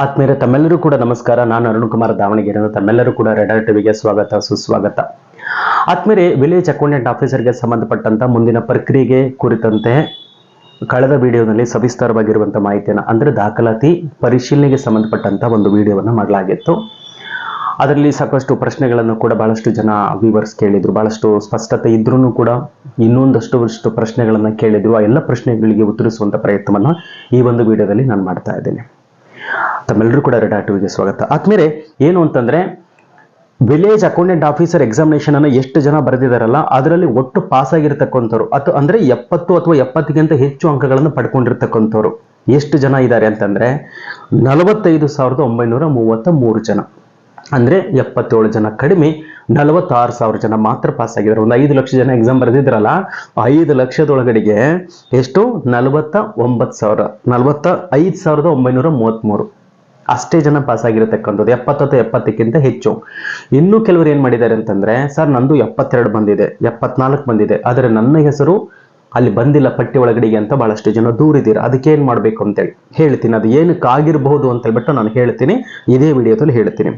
ಆತ್ಮೀಯರೇ, ತಮ್ಮೆಲ್ಲರೂ ಕೂಡ ನಮಸ್ಕಾರ. ನಾನು ಅರುಣ್ ಕುಮಾರ್ ದಾವಣಗೆರೆ. ತಮ್ಮೆಲ್ಲರೂ ಕೂಡ ರೆಡ್ ಆರ್ ಟಿವಿಗೆ ಸ್ವಾಗತ, ಸುಸ್ವಾಗತ. ಆತ್ಮೀಯರೇ, ವಿಲೇಜ್ ಅಕೌಂಟೆಂಟ್ ಆಫೀಸರ್ಗೆ ಸಂಬಂಧಪಟ್ಟಂತ ಮುಂದಿನ ಪ್ರಕ್ರಿಯೆಗೆ ಕುರಿತಂತೆ ಕಳೆದ ವಿಡಿಯೋನಲ್ಲಿ ಸವಿಸ್ತಾರವಾಗಿರುವಂತಹ ಮಾಹಿತಿಯನ್ನು ಅಂದ್ರೆ ದಾಖಲಾತಿ ಪರಿಶೀಲನೆಗೆ ಸಂಬಂಧಪಟ್ಟಂತ ಒಂದು ವಿಡಿಯೋವನ್ನು ಮಾಡಲಾಗಿತ್ತು. ಅದರಲ್ಲಿ ಸಾಕಷ್ಟು ಪ್ರಶ್ನೆಗಳನ್ನು ಕೂಡ ಬಹಳಷ್ಟು ಜನ ವ್ಯೂವರ್ಸ್ ಕೇಳಿದ್ರು. ಬಹಳಷ್ಟು ಸ್ಪಷ್ಟತೆ ಇದ್ರೂ ಕೂಡ ಇನ್ನೊಂದಷ್ಟು ಪ್ರಶ್ನೆಗಳನ್ನ ಕೇಳಿದ್ರು. ಆ ಎಲ್ಲ ಪ್ರಶ್ನೆಗಳಿಗೆ ಉತ್ತರಿಸುವಂತ ಪ್ರಯತ್ನವನ್ನು ಈ ಒಂದು ವಿಡಿಯೋದಲ್ಲಿ ನಾನು ಮಾಡ್ತಾ ಇದ್ದೇನೆ. ತಮ್ಮೆಲ್ಲರೂ ಕೂಡ ರೆಡ್ ಆರ್ ಟಿವಿಗೆ ಸ್ವಾಗತ. ಆದ್ಮೇಲೆ ಏನು ಅಂತಂದ್ರೆ, ವಿಲೇಜ್ ಅಕೌಂಟೆಂಟ್ ಆಫೀಸರ್ ಎಕ್ಸಾಮಿನೇಷನ್ ಅನ್ನು ಎಷ್ಟು ಜನ ಬರೆದಿದ್ದಾರಲ್ಲ ಅದರಲ್ಲಿ ಒಟ್ಟು ಪಾಸ್ ಆಗಿರತಕ್ಕಂಥವ್ರು ಅಂದ್ರೆ 70 ಅಥವಾ 70ಗಿಂತ ಹೆಚ್ಚು ಅಂಕಗಳನ್ನು ಪಡ್ಕೊಂಡಿರ್ತಕ್ಕಂಥವ್ರು ಎಷ್ಟು ಜನ ಇದ್ದಾರೆ ಅಂತಂದ್ರೆ 45,933 ಜನ. ಅಂದ್ರೆ 77 ಜನ ಕಡಿಮೆ 46,000 ಜನ ಮಾತ್ರ ಪಾಸ್ ಆಗಿದ್ದಾರೆ. ಒಂದು 5 ಲಕ್ಷ ಜನ ಎಕ್ಸಾಮ್ ಬರೆದಿದ್ರಲ್ಲ, 5 ಲಕ್ಷದೊಳಗಡೆಗೆ ಎಷ್ಟು 45,933 ಅಷ್ಟೇ ಜನ ಪಾಸ್ ಆಗಿರತಕ್ಕಂಥದ್ದು. 70 ಅಥವಾ 70ಕ್ಕಿಂತ ಹೆಚ್ಚು. ಇನ್ನು ಕೆಲವರು ಏನ್ ಮಾಡಿದ್ದಾರೆ ಅಂತಂದ್ರೆ, ಸರ್ ನಂದು 72 ಬಂದಿದೆ, 74 ಬಂದಿದೆ, ಆದರೆ ನನ್ನ ಹೆಸರು ಅಲ್ಲಿ ಬಂದಿಲ್ಲ ಪಟ್ಟಿ ಒಳಗಡೆಗೆ ಅಂತ ಬಹಳಷ್ಟು ಜನ ದೂರಿದ್ದೀರ. ಅದಕ್ಕೆ ಏನ್ ಮಾಡ್ಬೇಕು ಅಂತೇಳಿ ಹೇಳ್ತೀನಿ. ಅದು ಏನಕ್ಕೆ ಆಗಿರಬಹುದು ಅಂತ ಹೇಳ್ಬಿಟ್ಟು ನಾನು ಹೇಳ್ತೀನಿ, ಇದೇ ವಿಡಿಯೋದಲ್ಲಿ ಹೇಳ್ತೀನಿ.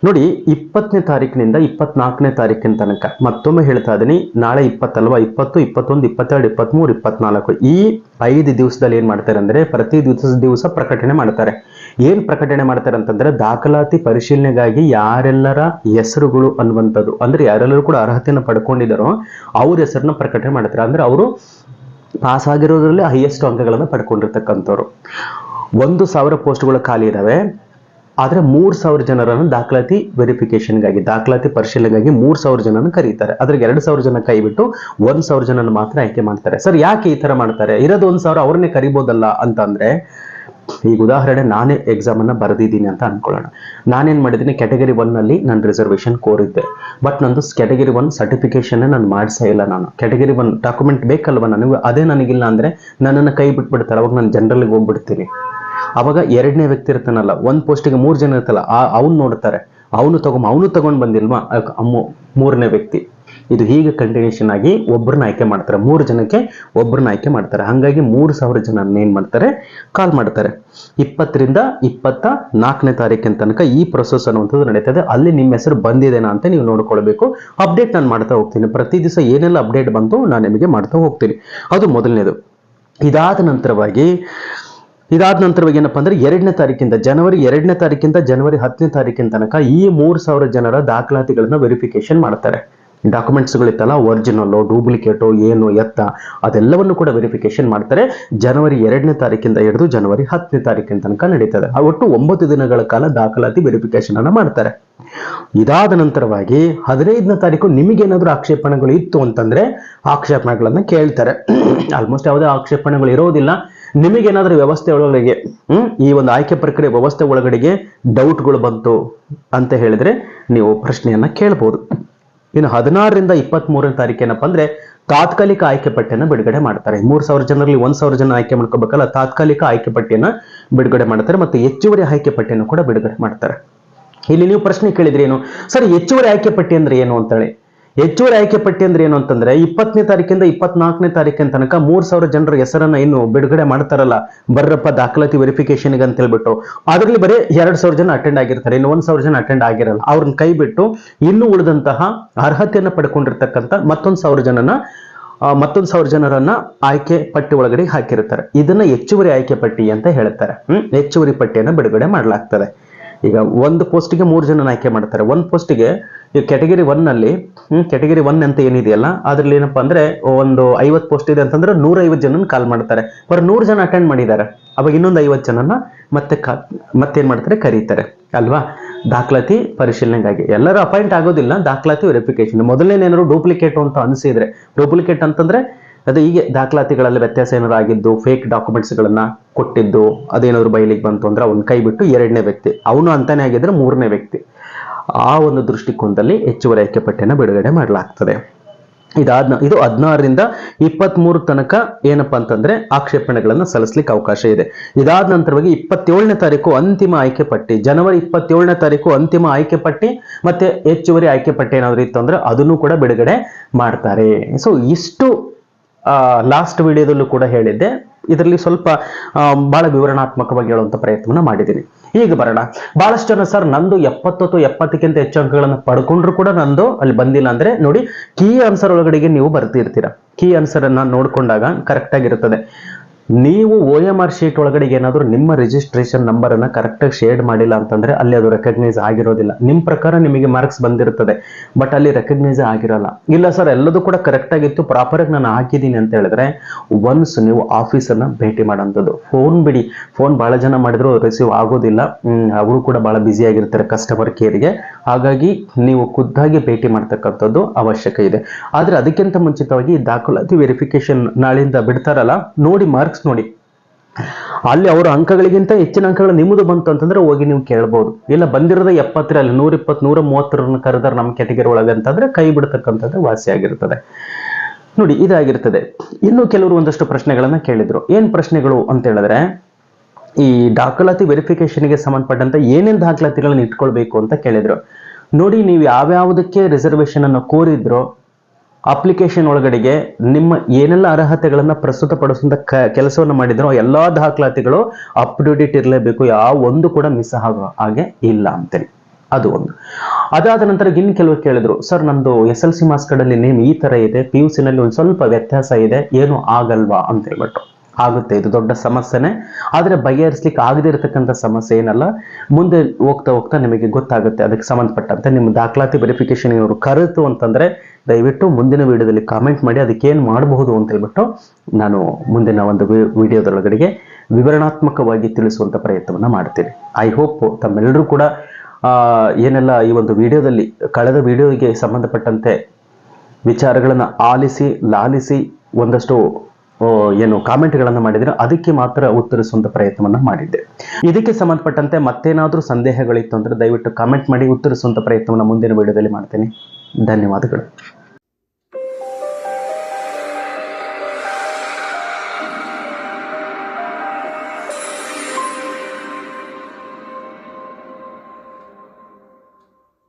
ನೋಡಿ, 20ನೇ ತಾರೀಕಿನಿಂದ 24ನೇ ತಾರೀಕಿನ ತನಕ ಮತ್ತೊಮ್ಮೆ ಹೇಳ್ತಾ ಇದೀನಿ. ನಾಳೆ 20 ಅಲ್ವಾ, 20, 21, 22, 23, 24 ಈ 5 ದಿವಸದಲ್ಲಿ ಏನ್ ಮಾಡ್ತಾರೆ ಅಂದ್ರೆ, ಪ್ರತಿ ದಿವಸ ಪ್ರಕಟಣೆ ಮಾಡ್ತಾರೆ. ಏನ್ ಪ್ರಕಟಣೆ ಮಾಡ್ತಾರೆ ಅಂತಂದ್ರೆ, ದಾಖಲಾತಿ ಪರಿಶೀಲನೆಗಾಗಿ ಯಾರೆಲ್ಲರ ಹೆಸರುಗಳು ಅನ್ನುವಂಥದ್ದು, ಅಂದ್ರೆ ಯಾರೆಲ್ಲರೂ ಕೂಡ ಅರ್ಹತೆಯನ್ನು ಪಡ್ಕೊಂಡಿದ್ದಾರೋ ಅವ್ರ ಹೆಸರನ್ನ ಪ್ರಕಟಣೆ ಮಾಡ್ತಾರೆ. ಅಂದ್ರೆ ಅವರು ಪಾಸ್ ಆಗಿರೋದ್ರಲ್ಲಿ ಹೈಯೆಸ್ಟ್ ಅಂಕಗಳನ್ನು ಪಡ್ಕೊಂಡಿರ್ತಕ್ಕಂಥವ್ರು. 1,000 ಪೋಸ್ಟ್ಗಳು ಖಾಲಿ ಇದಾವೆ. ಆದ್ರೆ 3,000 ಜನರನ್ನು ದಾಖಲಾತಿ ವೆರಿಫಿಕೇಶನ್ಗಾಗಿ, ದಾಖಲಾತಿ ಪರಿಶೀಲನೆಗಾಗಿ 3,000 ಜನನ ಕರೀತಾರೆ. ಅದ್ರಿಗೆ 2,000 ಜನ ಕೈ ಬಿಟ್ಟು 1,000 ಜನನ ಮಾತ್ರ ಆಯ್ಕೆ ಮಾಡ್ತಾರೆ. ಸರ್ ಯಾಕೆ ಈ ತರ ಮಾಡ್ತಾರೆ? ಇರೋದು 1,000, ಅವ್ರನ್ನೇ ಕರಿಬೋದಲ್ಲ ಅಂತ ಅಂದ್ರೆ, ಈಗ ಉದಾಹರಣೆ ನಾನೇ ಎಕ್ಸಾಮ್ ಅನ್ನ ಬರೆದಿದ್ದೀನಿ ಅಂತ ಅನ್ಕೊಳ್ಳೋಣ. ನಾನೇನ್ ಮಾಡಿದ್ದೀನಿ, ಕ್ಯಾಟಗರಿ 1 ನಲ್ಲಿ ನಾನು ರಿಸರ್ವೇಶನ್ ಕೋರಿದ್ದೆ. ಬಟ್ ನಂದು ಕ್ಯಾಟಗರಿ 1 ಸರ್ಟಿಫಿಕೇಶನ್ ನಾನು ಮಾಡಿಸೇ ಇಲ್ಲ. ನಾನು ಕ್ಯಾಟಗರಿ 1 ಡಾಕ್ಯುಮೆಂಟ್ ಬೇಕಲ್ವಾ ನನಗೆ, ಅದೇ ನನಗಿಲ್ಲ ಅಂದ್ರೆ ನನ್ನನ್ನು ಕೈ ಬಿಟ್ಬಿಡ್ತಾರೆ. ಅವಾಗ ನಾನು ಜನರಲ್ಗೆ ಹೋಗ್ಬಿಡ್ತೀನಿ. ಅವಾಗ 2ನೇ ವ್ಯಕ್ತಿ ಇರ್ತಾನಲ್ಲ, 1 ಪೋಸ್ಟಿಗೆ 3 ಜನ ಇರ್ತಲ್ಲ, ಅವ್ನು ನೋಡ್ತಾರೆ, ಅವನು ತಗೊಂಡ್ ಬಂದಿಲ್ವಾ 3ನೇ ವ್ಯಕ್ತಿ. ಇದು ಹೀಗೆ ಕಂಟಿನ್ಯೂಷನ್ ಆಗಿ ಒಬ್ಬರನ್ನ ಆಯ್ಕೆ ಮಾಡ್ತಾರೆ. 3 ಜನಕ್ಕೆ ಒಬ್ಬರನ್ನ ಆಯ್ಕೆ ಮಾಡ್ತಾರೆ. ಹಾಗಾಗಿ 3,000 ಜನ ಏನ್ ಮಾಡ್ತಾರೆ, ಕಾಲ್ ಮಾಡ್ತಾರೆ. 20 ರಿಂದ 24ನೇ ತಾರೀಕಿನ ತನಕ ಈ ಪ್ರೊಸೆಸ್ ಅನ್ನುವಂಥದ್ದು ನಡೀತದೆ. ಅಲ್ಲಿ ನಿಮ್ಮ ಹೆಸರು ಬಂದಿದೆನಾ ಅಂತ ನೀವು ನೋಡ್ಕೊಳ್ಬೇಕು. ಅಪ್ಡೇಟ್ ನಾನು ಮಾಡ್ತಾ ಹೋಗ್ತೀನಿ. ಪ್ರತಿ ದಿವಸ ಏನೆಲ್ಲ ಅಪ್ಡೇಟ್ ಬಂತು ನಾನು ನಿಮಗೆ ಮಾಡ್ತಾ ಹೋಗ್ತೀನಿ. ಅದು ಮೊದಲನೇದು. ಇದಾದ ನಂತರವಾಗಿ ಏನಪ್ಪಾ ಅಂದ್ರೆ, 2ನೇ ತಾರೀಕಿಂದ ಜನವರಿ 2ನೇ ತಾರೀಕಿಂದ ಜನವರಿ 10ನೇ ತಾರೀಕಿನ ತನಕ ಈ 3,000 ಜನರ ದಾಖಲಾತಿಗಳನ್ನ ವೆರಿಫಿಕೇಶನ್ ಮಾಡ್ತಾರೆ. ಡಾಕ್ಯುಮೆಂಟ್ಸ್ಗಳಿತ್ತಲ್ಲ, ಒರಿಜಿನಲ್, ಡೂಪ್ಲಿಕೇಟು, ಏನು ಎತ್ತ, ಅದೆಲ್ಲವನ್ನು ಕೂಡ ವೆರಿಫಿಕೇಶನ್ ಮಾಡ್ತಾರೆ. ಜನವರಿ 2ನೇ ತಾರೀಕಿಂದ ಹಿಡಿದು ಜನವರಿ 10ನೇ ತಾರೀಕಿನ ತನಕ ನಡೀತದೆ. ಒಟ್ಟು 9 ದಿನಗಳ ಕಾಲ ದಾಖಲಾತಿ ವೆರಿಫಿಕೇಶನ್ ಅನ್ನ ಮಾಡ್ತಾರೆ. ಇದಾದ ನಂತರವಾಗಿ 15ನೇ ತಾರೀಕು ನಿಮಗೇನಾದ್ರೂ ಆಕ್ಷೇಪಣೆಗಳು ಇತ್ತು ಅಂತಂದ್ರೆ ಆಕ್ಷೇಪಣೆಗಳನ್ನ ಕೇಳ್ತಾರೆ. ಆಲ್ಮೋಸ್ಟ್ ಯಾವುದೇ ಆಕ್ಷೇಪಣೆಗಳು ಇರೋದಿಲ್ಲ. ನಿಮಗೇನಾದ್ರೂ ವ್ಯವಸ್ಥೆ ಒಳಗಡೆಗೆ ಈ ಒಂದು ಆಯ್ಕೆ ಪ್ರಕ್ರಿಯೆ ವ್ಯವಸ್ಥೆ ಒಳಗಡೆಗೆ ಡೌಟ್ಗಳು ಬಂತು ಅಂತ ಹೇಳಿದ್ರೆ ನೀವು ಪ್ರಶ್ನೆಯನ್ನ ಕೇಳಬಹುದು. ಇನ್ನು 16 ರಿಂದ 23ನೇ ತಾರೀಕು ಏನಪ್ಪಾ ಅಂದ್ರೆ, ತಾತ್ಕಾಲಿಕ ಆಯ್ಕೆ ಪಟ್ಟಿಯನ್ನ ಬಿಡುಗಡೆ ಮಾಡ್ತಾರೆ. 3,000 ಜನರಲ್ಲಿ 1,000 ಜನ ಆಯ್ಕೆ ಮಾಡ್ಕೋಬೇಕಲ್ಲ, ತಾತ್ಕಾಲಿಕ ಆಯ್ಕೆ ಪಟ್ಟಿಯನ್ನ ಬಿಡುಗಡೆ ಮಾಡ್ತಾರೆ. ಮತ್ತೆ ಹೆಚ್ಚುವರಿ ಆಯ್ಕೆ ಪಟ್ಟಿಯನ್ನು ಕೂಡ ಬಿಡುಗಡೆ ಮಾಡ್ತಾರೆ. ಇಲ್ಲಿ ನೀವು ಪ್ರಶ್ನೆ ಕೇಳಿದ್ರಿ, ಏನು ಸರ್ ಹೆಚ್ಚುವರಿ ಆಯ್ಕೆ ಪಟ್ಟಿ ಅಂದ್ರೆ ಏನು ಅಂತೇಳಿ. ಹೆಚ್ಚುವರಿ ಆಯ್ಕೆ ಪಟ್ಟಿ ಅಂದ್ರೆ ಏನು ಅಂತಂದ್ರೆ, 20ನೇ ತಾರೀಕಿಂದ 24ನೇ ತಾರೀಕಿನ ತನಕ 3,000 ಜನರ ಹೆಸರನ್ನ ಇನ್ನು ಬಿಡುಗಡೆ ಮಾಡ್ತಾರಲ್ಲ, ಬರ್ರಪ್ಪ ದಾಖಲಾತಿ ವೆರಿಫಿಕೇಶನ್ಗೆ ಅಂತ ಹೇಳ್ಬಿಟ್ಟು, ಅದರಲ್ಲಿ ಬರೀ 2,000 ಜನ ಅಟೆಂಡ್ ಆಗಿರ್ತಾರೆ. ಇನ್ನು 1,000 ಜನ ಅಟೆಂಡ್ ಆಗಿರಲ್ಲ. ಅವ್ರನ್ನ ಕೈ ಬಿಟ್ಟು ಇನ್ನು ಉಳಿದಂತಹ ಅರ್ಹತೆಯನ್ನು ಪಡ್ಕೊಂಡಿರ್ತಕ್ಕಂಥ ಮತ್ತೊಂದು 1,000 ಜನರನ್ನ ಆಯ್ಕೆ ಪಟ್ಟಿ ಒಳಗಡೆ ಹಾಕಿರ್ತಾರೆ. ಇದನ್ನ ಹೆಚ್ಚುವರಿ ಆಯ್ಕೆ ಪಟ್ಟಿ ಅಂತ ಹೇಳ್ತಾರೆ. ಹೆಚ್ಚುವರಿ ಪಟ್ಟಿಯನ್ನು ಬಿಡುಗಡೆ ಮಾಡಲಾಗ್ತದೆ. ಈಗ 1 ಪೋಸ್ಟಿಗೆ 3 ಜನ ಆಯ್ಕೆ ಮಾಡ್ತಾರೆ. 1 ಪೋಸ್ಟಿಗೆ ಈ ಕ್ಯಾಟಗರಿ 1 ನಲ್ಲಿ ಕ್ಯಾಟಗರಿ 1 ಅಂತ ಏನಿದೆಯಲ್ಲ, ಅದ್ರಲ್ಲಿ ಏನಪ್ಪಾ ಅಂದ್ರೆ, ಒಂದು 50 ಪೋಸ್ಟ್ ಇದೆ ಅಂತಂದ್ರೆ 150 ಜನನ ಕಾಲ್ ಮಾಡ್ತಾರೆ. ಬರೀ 100 ಜನ ಅಟೆಂಡ್ ಮಾಡಿದ್ದಾರೆ. ಅವಾಗ ಇನ್ನೊಂದು 50 ಜನನ ಮತ್ತೇನ್ ಮಾಡ್ತಾರೆ, ಕರೀತಾರೆ ಅಲ್ವಾ, ದಾಖಲಾತಿ ಪರಿಶೀಲನೆಗಾಗಿ. ಎಲ್ಲರೂ ಅಪಾಯಿಂಟ್ ಆಗೋದಿಲ್ಲ, ದಾಖಲಾತಿ ವೆರಿಫಿಕೇಶನ್. ಮೊದಲನೇನಾದ್ರು ಡೂಪ್ಲಿಕೇಟ್ ಅಂತ ಅನಿಸಿದ್ರೆ, ಡೂಪ್ಲಿಕೇಟ್ ಅಂತಂದ್ರೆ ಅದು ಹೀಗೆ ದಾಖಲಾತಿಗಳಲ್ಲಿ ವ್ಯತ್ಯಾಸ ಏನಾದ್ರು ಆಗಿದ್ದು, ಫೇಕ್ ಡಾಕ್ಯುಮೆಂಟ್ಸ್ ಗಳನ್ನ ಕೊಟ್ಟಿದ್ದು, ಅದೇನಾದ್ರು ಬಯಲಿಗೆ ಬಂತು ಅಂದ್ರೆ ಅವ್ನ ಕೈ ಬಿಟ್ಟು 2ನೇ ವ್ಯಕ್ತಿ, ಅವನು ಅಂತಾನೆ ಆಗಿದ್ರೆ 3ನೇ ವ್ಯಕ್ತಿ. ಆ ಒಂದು ದೃಷ್ಟಿಕೋನದಲ್ಲಿ ಹೆಚ್ಚುವರಿ ಆಯ್ಕೆ ಪಟ್ಟಿಯನ್ನು ಬಿಡುಗಡೆ ಮಾಡಲಾಗ್ತದೆ. ಇದು 16 ರಿಂದ 23 ತನಕ ಏನಪ್ಪಾ ಅಂತಂದ್ರೆ ಆಕ್ಷೇಪಣೆಗಳನ್ನ ಸಲ್ಲಿಸಲಿಕ್ಕೆ ಅವಕಾಶ ಇದೆ. ಇದಾದ ನಂತರವಾಗಿ 27ನೇ ತಾರೀಕು ಅಂತಿಮ ಆಯ್ಕೆ ಪಟ್ಟಿ, ಜನವರಿ 27ನೇ ತಾರೀಕು ಅಂತಿಮ ಆಯ್ಕೆ ಪಟ್ಟಿ ಮತ್ತೆ ಹೆಚ್ಚುವರಿ ಆಯ್ಕೆ ಪಟ್ಟಿ ಏನಾದ್ರು ಇತ್ತು ಅಂದ್ರೆ ಅದನ್ನು ಕೂಡ ಬಿಡುಗಡೆ ಮಾಡ್ತಾರೆ. ಸೊ ಇಷ್ಟು ಲಾಸ್ಟ್ ವಿಡಿಯೋದಲ್ಲೂ ಕೂಡ ಹೇಳಿದ್ದೆ. ಇದರಲ್ಲಿ ಸ್ವಲ್ಪ ಬಹಳ ವಿವರಣಾತ್ಮಕವಾಗಿ ಹೇಳುವಂತ ಪ್ರಯತ್ನವನ್ನ ಮಾಡಿದ್ದೀನಿ. ಈಗ ಬರೋಣ. ಬಹಳಷ್ಟು ಜನ ಸರ್ ನಂದು 70 ಅಥವಾ 70ಕ್ಕಿಂತ ಹೆಚ್ಚು ಅಂಕಗಳನ್ನು ಪಡ್ಕೊಂಡ್ರು ಕೂಡ ನಂದು ಅಲ್ಲಿ ಬಂದಿಲ್ಲ ಅಂದ್ರೆ ನೋಡಿ, ಕೀ ಆನ್ಸರ್ ಒಳಗಡೆಗೆ ನೀವು ಬರ್ತಿರ್ತೀರಾ. ಕೀ ಆನ್ಸರ್ ಅನ್ನ ನೋಡ್ಕೊಂಡಾಗ ಕರೆಕ್ಟ್ ಆಗಿರುತ್ತದೆ. ನೀವು OMR ಶೀಟ್ ಒಳಗಡೆ ಏನಾದರೂ ನಿಮ್ಮ ರಿಜಿಸ್ಟ್ರೇಷನ್ ನಂಬರ್ ಅನ್ನ ಕರೆಕ್ಟ್ ಆಗಿ ಶೇಡ್ ಮಾಡಿಲ್ಲ ಅಂತಂದ್ರೆ ಅಲ್ಲಿ ಅದು ರೆಕಗ್ನೈಸ್ ಆಗಿರೋದಿಲ್ಲ. ನಿಮ್ ಪ್ರಕಾರ ನಿಮಗೆ ಮಾರ್ಕ್ಸ್ ಬಂದಿರುತ್ತದೆ, ಬಟ್ ಅಲ್ಲಿ ರೆಕಗ್ನೈಸ್ ಆಗಿರಲ್ಲ. ಇಲ್ಲ ಸರ್ ಎಲ್ಲದೂ ಕೂಡ ಕರೆಕ್ಟ್ ಆಗಿತ್ತು, ಪ್ರಾಪರ್ ಆಗಿ ನಾನು ಹಾಕಿದ್ದೀನಿ ಅಂತ ಹೇಳಿದ್ರೆ ಒನ್ಸ್ ನೀವು ಆಫೀಸನ್ನ ಭೇಟಿ ಮಾಡೋಂಥದ್ದು. ಫೋನ್ ಬಿಡಿ, ಫೋನ್ ಬಹಳ ಜನ ಮಾಡಿದ್ರು ರಿಸೀವ್ ಆಗೋದಿಲ್ಲ, ಅವರು ಕೂಡ ಬಹಳ ಬ್ಯುಸಿ ಆಗಿರ್ತಾರೆ ಕಸ್ಟಮರ್ ಕೇರ್ಗೆ. ಹಾಗಾಗಿ ನೀವು ಖುದ್ದಾಗಿ ಭೇಟಿ ಮಾಡ್ತಕ್ಕಂಥದ್ದು ಅವಶ್ಯಕ ಇದೆ. ಆದ್ರೆ ಅದಕ್ಕಿಂತ ಮುಂಚಿತವಾಗಿ ದಾಖಲಾತಿ ವೆರಿಫಿಕೇಶನ್ ನಾಳಿಂದ ಬಿಡ್ತಾರಲ್ಲ, ನೋಡಿ ಮಾರ್ಕ್ಸ್ ನೋಡಿ, ಅಲ್ಲಿ ಅವರ ಅಂಕಗಳಿಗಿಂತ ಹೆಚ್ಚಿನ ಅಂಕಗಳು ನಿಮ್ಮದು ಬಂತು ಅಂತಂದ್ರೆ ಹೋಗಿ ನೀವು ಕೇಳ್ಬೋದು. ಇಲ್ಲ ಬಂದಿರೋದ 70 ಅಲ್ಲಿ 120 130 ಕರೆದಾರ ನಮ್ಮ ಕ್ಯಾಟಗರಿ ಒಳಗೆ ಅಂತಂದ್ರೆ ಕೈ ಬಿಡ್ತಕ್ಕಂಥದ್ದು ವಾಸಿ ಆಗಿರ್ತದೆ. ನೋಡಿ ಇದಾಗಿರ್ತದೆ. ಇನ್ನು ಕೆಲವರು ಒಂದಷ್ಟು ಪ್ರಶ್ನೆಗಳನ್ನ ಕೇಳಿದ್ರು. ಏನ್ ಪ್ರಶ್ನೆಗಳು ಅಂತ ಹೇಳಿದ್ರೆ, ಈ ದಾಖಲಾತಿ ವೆರಿಫಿಕೇಶನ್ಗೆ ಸಂಬಂಧಪಟ್ಟಂತ ಏನೇನ್ ದಾಖಲಾತಿಗಳನ್ನ ಇಟ್ಕೊಳ್ಬೇಕು ಅಂತ ಕೇಳಿದ್ರು. ನೋಡಿ, ನೀವು ಯಾವ್ಯಾವುದಕ್ಕೆ ರಿಸರ್ವೇಶನ್ ಅನ್ನು ಕೋರಿದ್ರೋ ಅಪ್ಲಿಕೇಶನ್ ಒಳಗಡೆಗೆ ನಿಮ್ಮ ಏನೆಲ್ಲ ಅರ್ಹತೆಗಳನ್ನ ಪ್ರಸ್ತುತಪಡಿಸುವಂತ ಕೆಲಸವನ್ನು ಮಾಡಿದ್ರು ಎಲ್ಲಾ ದಾಖಲಾತಿಗಳು ಅಪ್ ಟು ಡೇಟ್ ಇರಲೇಬೇಕು, ಯಾವ ಒಂದು ಕೂಡ ಮಿಸ್ ಆಗೋ ಹಾಗೆ ಇಲ್ಲ ಅಂತೇಳಿ. ಅದು ಒಂದು. ಅದಾದ ನಂತರ ಇನ್ನು ಕೆಲವರು ಕೇಳಿದ್ರು, ಸರ್ ನಮ್ದು SLC ಮಾರ್ಕ್ಸ್ ಕಾರ್ಡ್ ಅಲ್ಲಿ ನೇಮ್ ಈ ತರ ಇದೆ, PUC ನಲ್ಲಿ ಒಂದು ಸ್ವಲ್ಪ ವ್ಯತ್ಯಾಸ ಇದೆ, ಏನು ಆಗಲ್ವಾ ಅಂತ ಹೇಳ್ಬಿಟ್ಟು. ಆಗುತ್ತೆ, ಇದು ದೊಡ್ಡ ಸಮಸ್ಯೆನೆ, ಆದ್ರೆ ಬಗೆಹರಿಸ್ಲಿಕ್ಕೆ ಆಗದೇ ಇರತಕ್ಕಂಥ ಸಮಸ್ಯೆ ಏನಲ್ಲ. ಮುಂದೆ ಹೋಗ್ತಾ ಹೋಗ್ತಾ ನಿಮಗೆ ಗೊತ್ತಾಗುತ್ತೆ. ಅದಕ್ಕೆ ಸಂಬಂಧಪಟ್ಟಂತೆ ನಿಮ್ಮ ದಾಖಲಾತಿ ವೆರಿಫಿಕೇಶನ್ ಇವರು ಕರೆತು ಅಂತಂದ್ರೆ ದಯವಿಟ್ಟು ಮುಂದಿನ ವಿಡಿಯೋದಲ್ಲಿ ಕಾಮೆಂಟ್ ಮಾಡಿ ಅದಕ್ಕೆ ಏನ್ ಮಾಡಬಹುದು ಅಂತ ಹೇಳ್ಬಿಟ್ಟು ನಾನು ಮುಂದಿನ ಒಂದು ವಿಡಿಯೋದೊಳಗಡೆಗೆ ವಿವರಣಾತ್ಮಕವಾಗಿ ತಿಳಿಸುವಂತ ಪ್ರಯತ್ನವನ್ನ ಮಾಡ್ತೀನಿ. ಐ ಹೋಪ್ ತಮ್ಮೆಲ್ಲರೂ ಕೂಡ ಏನೆಲ್ಲ ಈ ಒಂದು ವಿಡಿಯೋದಲ್ಲಿ ಕಳೆದ ವಿಡಿಯೋಗೆ ಸಂಬಂಧಪಟ್ಟಂತೆ ವಿಚಾರಗಳನ್ನ ಆಲಿಸಿ ಲಾಲಿಸಿ ಒಂದಷ್ಟು ಏನು ಕಾಮೆಂಟ್ಗಳನ್ನು ಮಾಡಿದ್ರೆ ಅದಕ್ಕೆ ಮಾತ್ರ ಉತ್ತರಿಸುವಂತ ಪ್ರಯತ್ನವನ್ನ ಮಾಡಿದ್ದೆ. ಇದಕ್ಕೆ ಸಂಬಂಧಪಟ್ಟಂತೆ ಮತ್ತೇನಾದ್ರೂ ಸಂದೇಹಗಳಿತ್ತು ಅಂದ್ರೆ ದಯವಿಟ್ಟು ಕಾಮೆಂಟ್ ಮಾಡಿ ಉತ್ತರಿಸುವಂತ ಪ್ರಯತ್ನವನ್ನ ಮುಂದಿನ ವಿಡಿಯೋದಲ್ಲಿ ಮಾಡ್ತೇನೆ. ಧನ್ಯವಾದಗಳು.